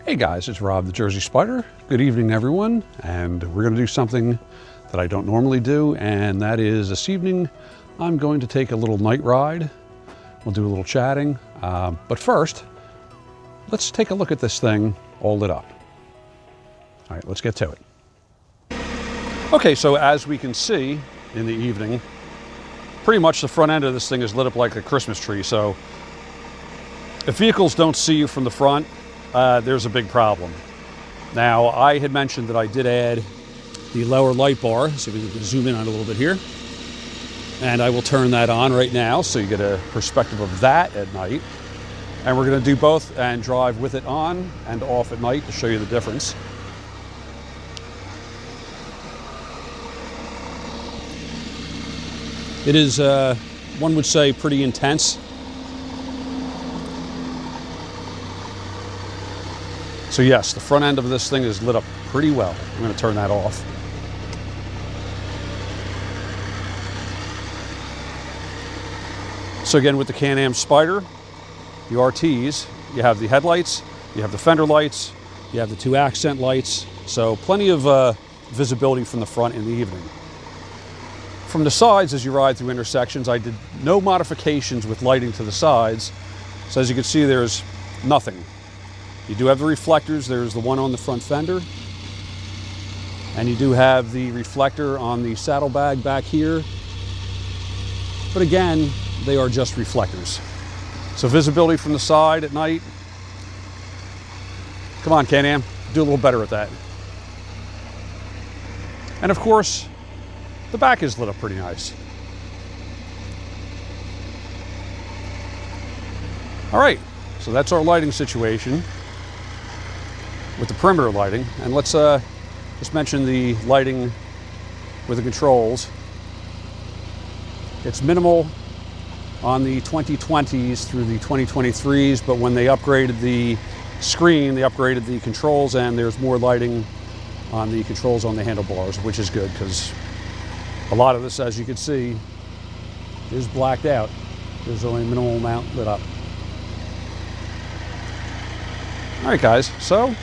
Hey guys, it's Rob the Jersey Spider. Good evening everyone, and we're going to do something that I don't normally do, and that is this evening I'm going to take a little night ride. We'll do a little chatting, but first let's take a look at this thing all lit up. All right, let's get to it. Okay, so as we can see in the evening, pretty much the front end of this thing is lit up like a Christmas tree. So if vehicles don't see you from the front, there's a big problem. Now, I had mentioned that I did add the lower light bar, so we can zoom in on it a little bit here. And I will turn that on right now so you get a perspective of that at night. And we're going to do both and drive with it on and off at night to show you the difference. It is, one would say, pretty intense. So yes, the front end of this thing is lit up pretty well. I'm going to turn that off. So again, with the Can Am Spyder, the RTs, you have the headlights, you have the fender lights, you have the two accent lights. So plenty of visibility from the front in the evening. From the sides, as you ride through intersections, I did no modifications with lighting to the sides. So as you can see, there's nothing. You do have the reflectors. There's the one on the front fender. And you do have the reflector on the saddlebag back here. But again, they are just reflectors. So visibility from the side at night. Come on, Can Am, do a little better at that. And of course, the back is lit up pretty nice. All right, so that's our lighting situation with the perimeter lighting. And let's just mention the lighting with the controls. It's minimal on the 2020s through the 2023s, but when they upgraded the screen, they upgraded the controls, and there's more lighting on the controls on the handlebars, which is good because a lot of this, as you can see, is blacked out. There's only a minimal amount lit up. All right, guys, so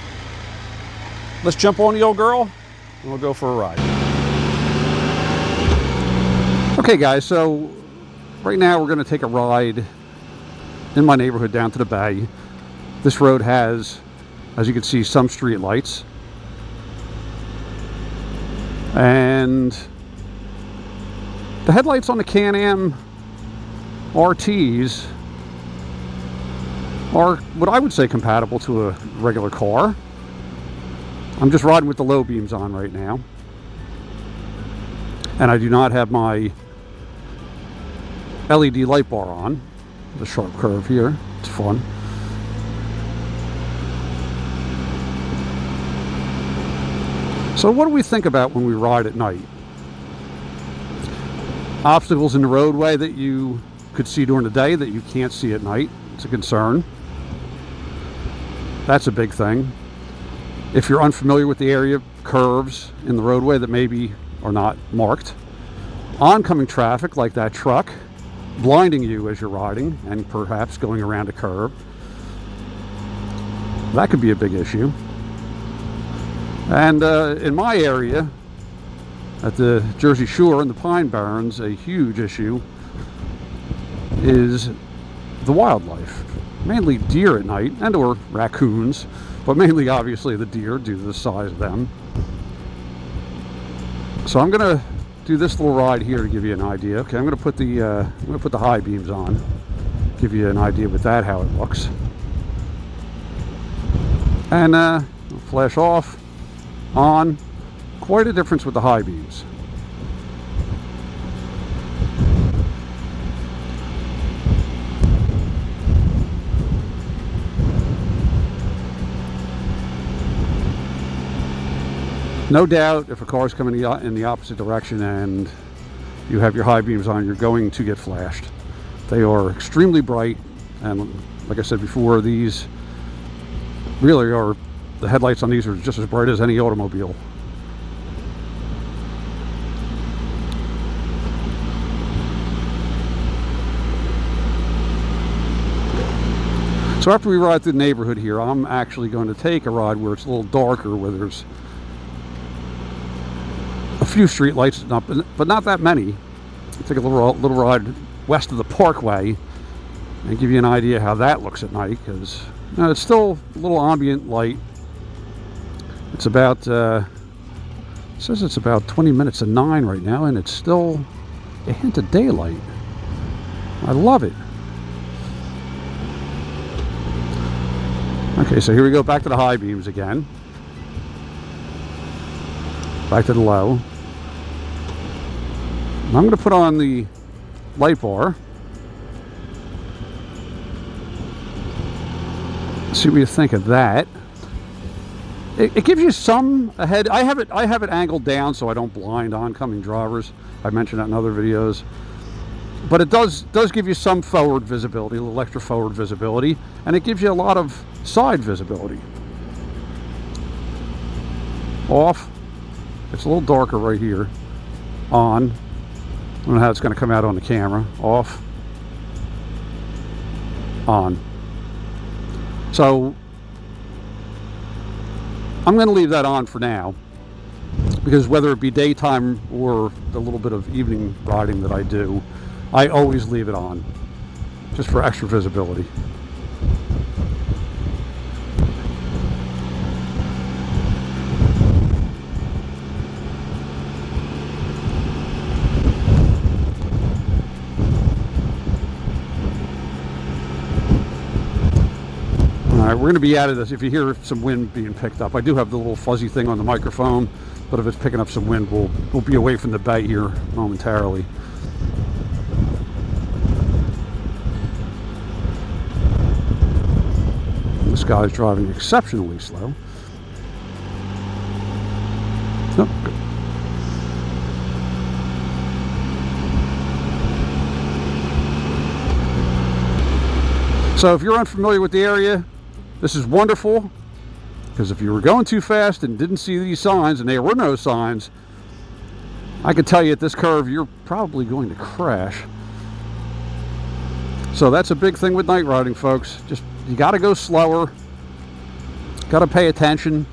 let's jump on the old girl and we'll go for a ride. Okay, guys, so right now we're going to take a ride in my neighborhood down to the bay. This road has, as you can see, some street lights. And the headlights on the Can Am RTs are what I would say compatible to a regular car. I'm just riding with the low beams on right now. And I do not have my LED light bar on. The sharp curve here, it's fun. So what do we think about when we ride at night? Obstacles in the roadway that you could see during the day that you can't see at night. It's a concern. That's a big thing. If you're unfamiliar with the area, curves in the roadway that maybe are not marked. Oncoming traffic like that truck blinding you as you're riding and perhaps going around a curve. That could be a big issue. And in my area, at the Jersey Shore and the Pine Barrens, a huge issue is the wildlife. Mainly deer at night, and or raccoons, but mainly obviously the deer due to the size of them. So I'm going to do this little ride here to give you an idea. Okay, I'm going to put the high beams on, give you an idea with that how it looks, and flash off, on. Quite a difference with the high beams. No doubt, if a car is coming in the opposite direction and you have your high beams on, you're going to get flashed. They are extremely bright, and like I said before, these really are, the headlights on these are just as bright as any automobile. So after we ride through the neighborhood here, I'm actually going to take a ride where it's a little darker, where there's a few street lights, but not that many. Take a little ride west of the Parkway and give you an idea how that looks at night, because it's still a little ambient light. It's about it says it's about 20 minutes to 9 right now, and it's still a hint of daylight. I love it. Okay, so here we go, back to the high beams again. Back to the low. And I'm going to put on the light bar. See what you think of that. It gives you some ahead. I have it angled down so I don't blind oncoming drivers. I mentioned that in other videos. But it does give you some forward visibility, a little extra forward visibility, and it gives you a lot of side visibility. Off. It's a little darker right here. On. I don't know how it's going to come out on the camera. Off. On. So I'm going to leave that on for now, because whether it be daytime or the little bit of evening riding that I do, I always leave it on, just for extra visibility. Alright, we're going to be out of this. If you hear some wind being picked up, I do have the little fuzzy thing on the microphone, but if it's picking up some wind, we'll be away from the bay here momentarily. This guy's driving exceptionally slow. Oh, good. So if you're unfamiliar with the area, this is wonderful, because if you were going too fast and didn't see these signs, and there were no signs, I can tell you at this curve you're probably going to crash. So that's a big thing with night riding, folks. Just, you got to go slower, got to pay attention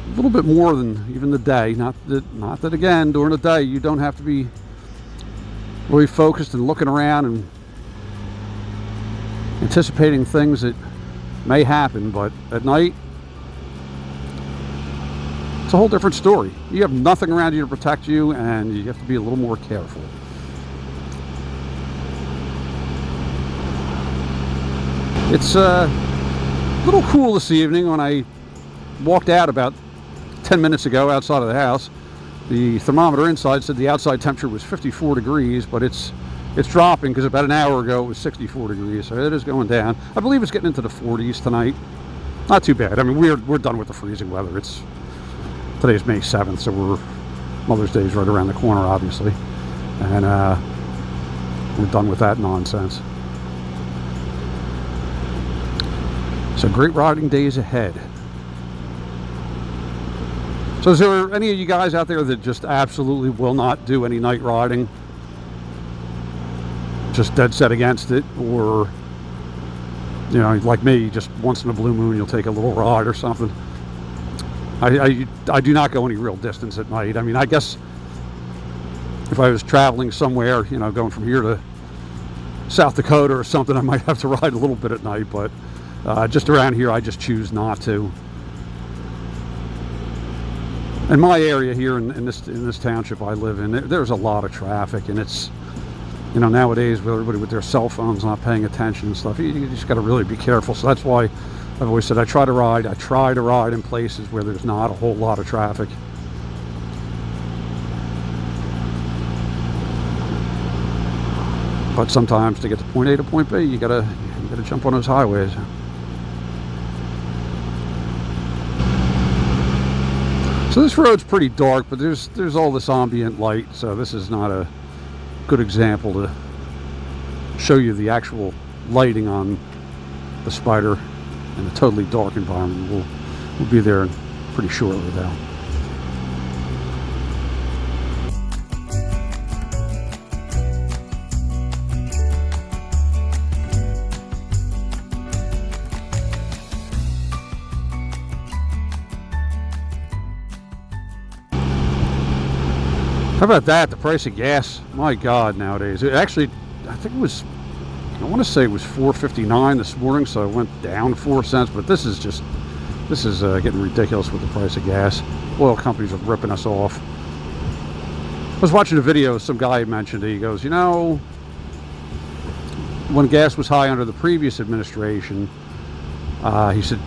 a little bit more than even the day. Not that again, during the day you don't have to be really focused and looking around and anticipating things that may happen, but at night it's a whole different story. You have nothing around you to protect you, and you have to be a little more careful. It's a little cool this evening. When I walked out about 10 minutes ago outside of the house, the thermometer inside said the outside temperature was 54 degrees, but it's dropping, because about an hour ago it was 64 degrees, so it is going down. I believe it's getting into the 40s tonight. Not too bad. I mean, we're done with the freezing weather. Today's May 7th, so Mother's Day is right around the corner, obviously, and we're done with that nonsense. So great riding days ahead. So is there any of you guys out there that just absolutely will not do any night riding? Just dead set against it? Or, you know, like me, just once in a blue moon you'll take a little ride or something? I do not go any real distance at night. I mean, I guess if I was traveling somewhere, you know, going from here to South Dakota or something, I might have to ride a little bit at night, but just around here I just choose not to. In my area here in this township I live in, there's a lot of traffic, and it's, you know, nowadays with everybody with their cell phones not paying attention and stuff, you just got to really be careful. So that's why I've always said I try to ride in places where there's not a whole lot of traffic. But sometimes to get to point A to point B, you gotta jump on those highways. So this road's pretty dark, but there's all this ambient light, so this is not a good example to show you the actual lighting on the Spyder in a totally dark environment. We'll be there pretty shortly though. How about that? The price of gas, my God, nowadays. It actually, I think it was, I want to say it was $4.59 this morning, so it went down 4 cents. But this is getting ridiculous with the price of gas. Oil companies are ripping us off. I was watching a video, some guy mentioned it. He goes, you know, when gas was high under the previous administration, he said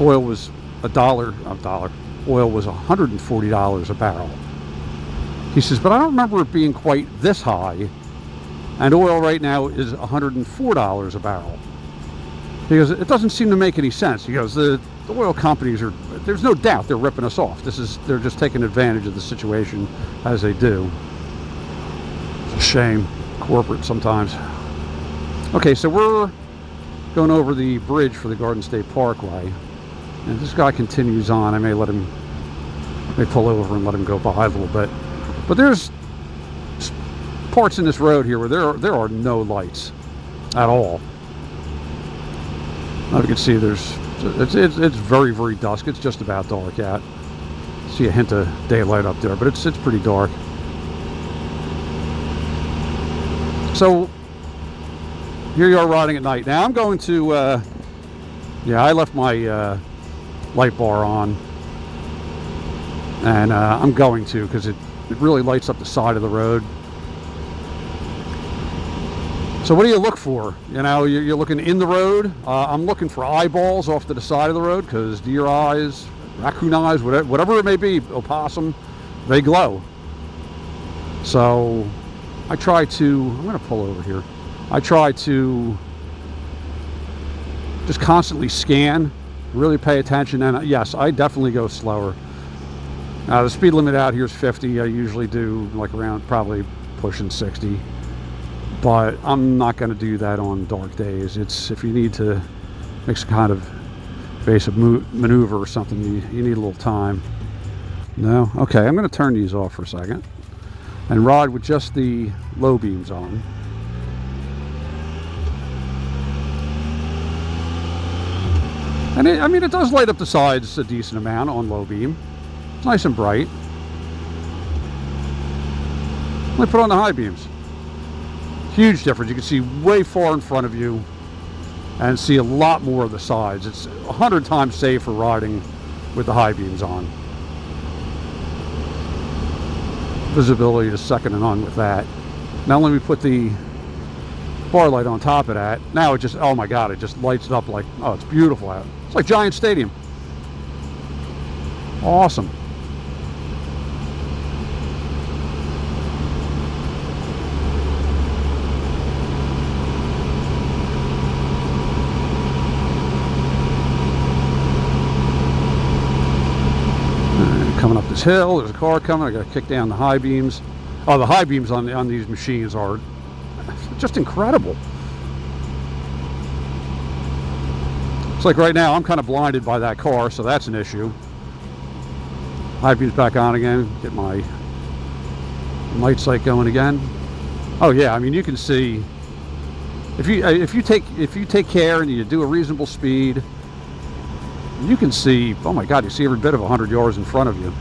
oil was oil was $140 a barrel. He says, but I don't remember it being quite this high, and oil right now is $104 a barrel. He goes, it doesn't seem to make any sense. He goes, the oil companies are, there's no doubt they're ripping us off. They're just taking advantage of the situation as they do. It's a shame, corporate sometimes. Okay, so we're going over the bridge for the Garden State Parkway, and this guy continues on. I may pull over and let him go by a little bit. But there's parts in this road here where there are no lights at all. Now you can see it's very, very dusk. It's just about dark out. See a hint of daylight up there, but it's pretty dark. So here you are riding at night. Now I'm going to I left my light bar on, and I'm going to, because it really lights up the side of the road. So what do you look for? You know, you're looking in the road. I'm looking for eyeballs off to the side of the road, because deer eyes, raccoon eyes, whatever it may be, opossum, they glow. So I'm going to pull over here. I try to just constantly scan, really pay attention, and yes, I definitely go slower. The speed limit out here is 50. I usually do like around probably pushing 60. But I'm not going to do that on dark days. It's, if you need to make some kind of basic maneuver or something, you need a little time. No? Okay, I'm going to turn these off for a second and ride with just the low beams on. And it does light up the sides a decent amount on low beam. It's nice and bright. Let me put on the high beams. Huge difference. You can see way far in front of you and see a lot more of the sides. It's 100 times safer riding with the high beams on. Visibility is second to none with that. Now let me put the bar light on top of that. Now it just, oh my God, it just lights it up like, oh, it's beautiful out. It's like Giant Stadium. Awesome. Coming up this hill, there's a car coming. I got to kick down the high beams. Oh, the high beams on these machines are just incredible. It's like right now I'm kind of blinded by that car, so that's an issue. High beams back on again. Get my light sight going again. Oh yeah, I mean you can see if you take care and you do a reasonable speed, you can see, oh my God, you see every bit of 100 yards in front of you.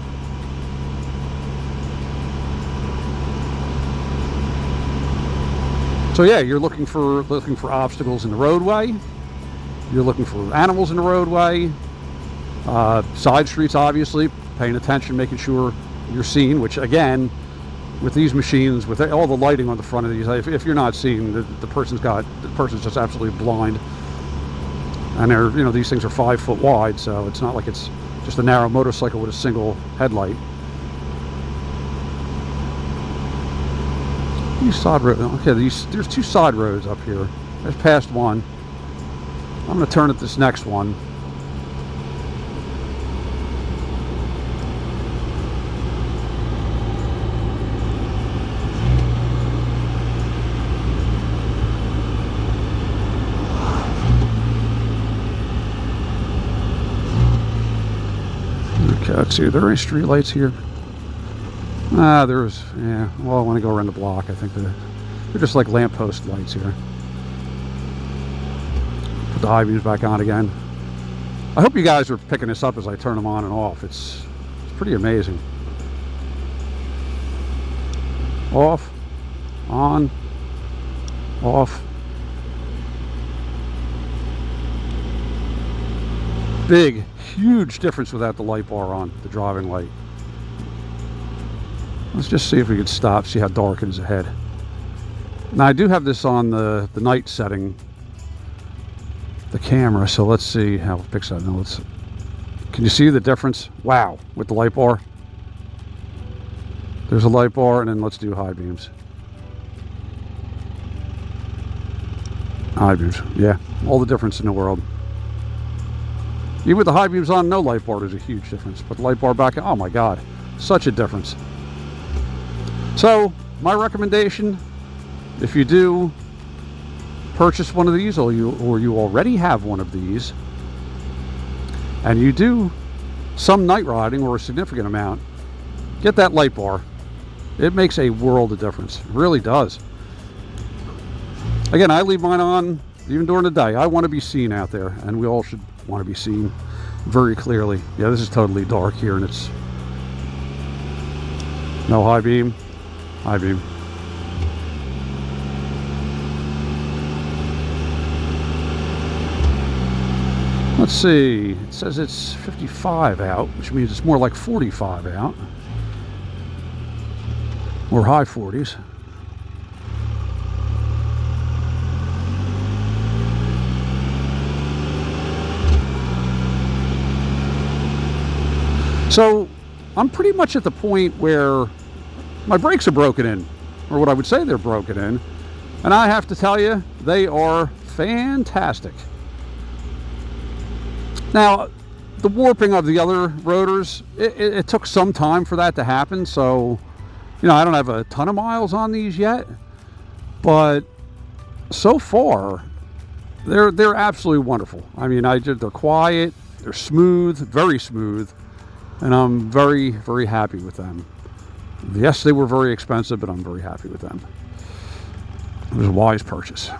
So yeah, you're looking for obstacles in the roadway. You're looking for animals in the roadway. Side streets, obviously, paying attention, making sure you're seen, which again, with these machines, with all the lighting on the front of these, if you're not seeing, the person's just absolutely blind. And they're, you know, these things are 5 foot wide, so it's not like it's just a narrow motorcycle with a single headlight. These side roads, okay, there's 2 side roads up here. There's past one. I'm going to turn at this next one. Okay, let's see, are there any street lights here? There's, yeah, well, I want to go around the block. I think they're just like lamppost lights here. Put the high beams back on again. I hope you guys are picking this up as I turn them on and off. It's pretty amazing. off, on, off. Big, huge difference without the light bar on, the driving light. Let's just see if we can stop, see how dark it is ahead. Now I do have this on the night setting, the camera, so let's see how it picks up. Now can you see the difference? Wow, with the light bar. There's a light bar, and then let's do high beams. High beams, yeah, all the difference in the world. Even with the high beams on, no light bar, there's a huge difference. But the light bar back, oh my God, such a difference. So, my recommendation, if you do purchase one of these, or you already have one of these, and you do some night riding or a significant amount, get that light bar. It makes a world of difference. It really does. Again, I leave mine on even during the day. I want to be seen out there, and we all should want to be seen very clearly. Yeah, this is totally dark here, and it's no high beam. High beam. Let's see, it says it's 55 out, which means it's more like 45 out, or high 40s. So I'm pretty much at the point where my brakes are broken in, or what I would say they're broken in, and I have to tell you, they are fantastic. Now, the warping of the other rotors, it took some time for that to happen, so, you know, I don't have a ton of miles on these yet, but so far, they're absolutely wonderful. I mean, they're quiet, they're smooth, very smooth, and I'm very, very happy with them. Yes, they were very expensive, but I'm very happy with them. It was a wise purchase.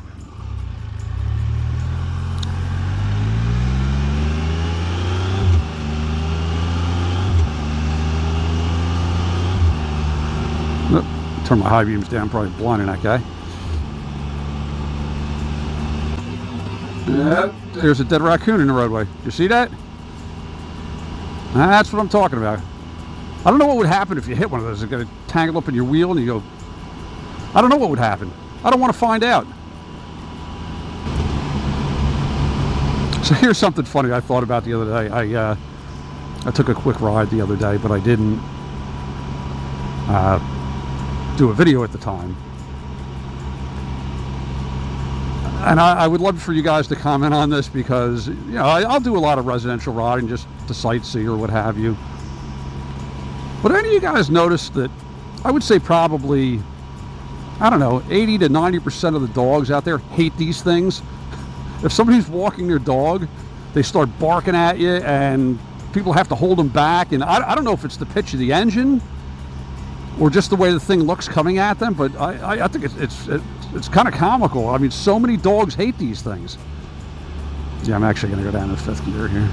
Turn my high beams down, probably blinding that guy. Yep, there's a dead raccoon in the roadway. You see that? That's what I'm talking about. I don't know what would happen if you hit one of those. It's going to tangle up in your wheel and you go... I don't know what would happen. I don't want to find out. So here's something funny I thought about the other day. I took a quick ride the other day, but I didn't do a video at the time. And I would love for you guys to comment on this, because, you know, I'll do a lot of residential riding just to sightsee or what have you. But any of you guys notice that I would say probably, I don't know, 80 to 90% of the dogs out there hate these things? If somebody's walking their dog, they start barking at you and people have to hold them back. And I don't know if it's the pitch of the engine or just the way the thing looks coming at them, but I think it's kind of comical. I mean, so many dogs hate these things. Yeah, I'm actually going to go down to fifth gear here.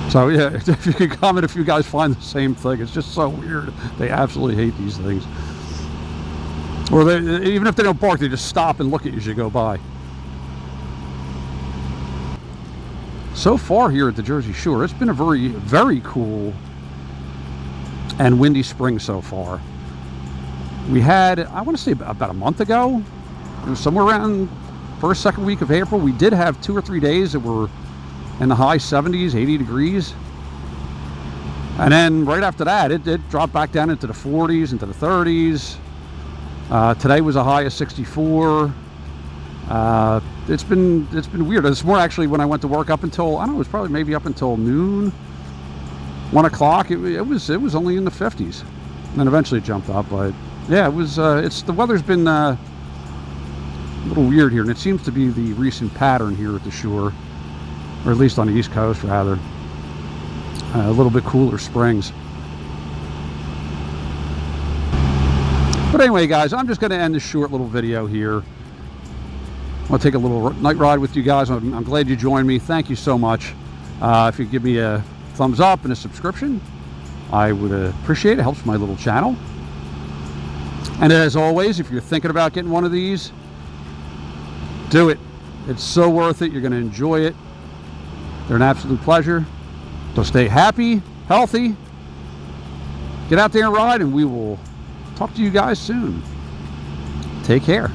So yeah, if you can comment if you guys find the same thing. It's just so weird. They absolutely hate these things. Or even if they don't bark, they just stop and look at you as you go by. So far here at the Jersey Shore, it's been a very, very cool and windy spring so far. We had, I want to say about a month ago, it was somewhere around first, second week of April, we did have 2 or 3 days that were in the high 70s, 80 degrees. And then right after that, it dropped back down into the 40s, into the 30s. Today was a high of 64. It's been weird. It's more actually when I went to work up until, I don't know, it was probably maybe up until noon, 1 o'clock. It was only in the 50s. And then eventually it jumped up. But yeah, the weather's been a little weird here, and it seems to be the recent pattern here at the shore, or at least on the East Coast rather. A little bit cooler springs. But anyway, guys, I'm just going to end this short little video here. I'll take a little night ride with you guys. I'm glad you joined me. Thank you so much. If you give me a thumbs up and a subscription, I would appreciate it. It helps my little channel. And as always, if you're thinking about getting one of these, do it. It's so worth it. You're going to enjoy it. They're an absolute pleasure. So stay happy, healthy, get out there and ride, and we will talk to you guys soon. Take care.